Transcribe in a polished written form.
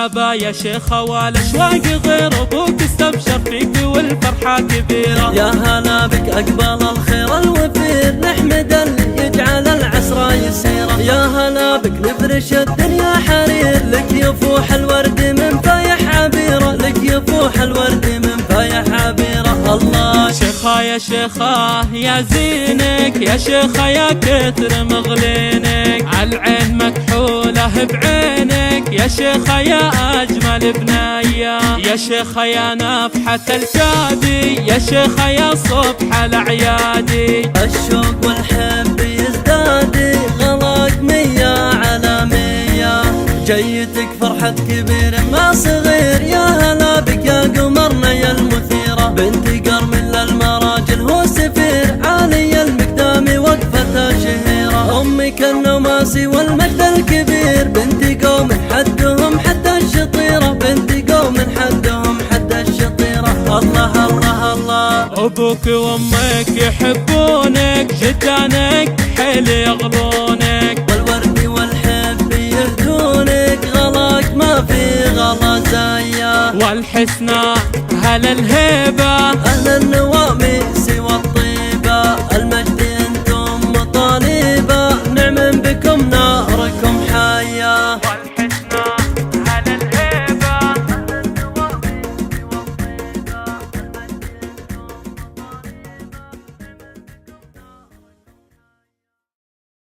مرحبا يا شيخة والاشواق غير ابوك استبشر فيك والفرحة كبيرة. يا هلا بك اقبل الخير الوفير نحمد اللي يجعل العسرة يسيرة. يا هلا بك نفرش الدنيا حرير لك يفوح الورد من فايح عبيرة. لك يفوح الورد من فايح عبيرة. الله شيخة يا شيخة يا زينك يا شيخة يا كثر مغلينك عالعين مكحولة بعينك يا شيخة يا أجمل بنايا. يا شيخة يا نفحة الجادي يا شيخة يا صبح الأعيادي. الشوق والحب يزدادي غلاك 100 على 100 جيتك فرحة كبير ما صغير. يا هلا بك يا قمرنا يا المثيرة بنت قرم للمراجل هو سفير عالي المقدام وقفتها شهيرة. أمك النماسي والمجد الكبير بنت قوم حدهم حد الشطيرة. بنت قوم حدهم حد الشطيرة. الله الله الله أبوك وأمك يحبونك جدانك حيل يغلونك والورد والحب يهدونك غلاك ما في غلا زايا. والحسنى هل الهيبة أهل النوى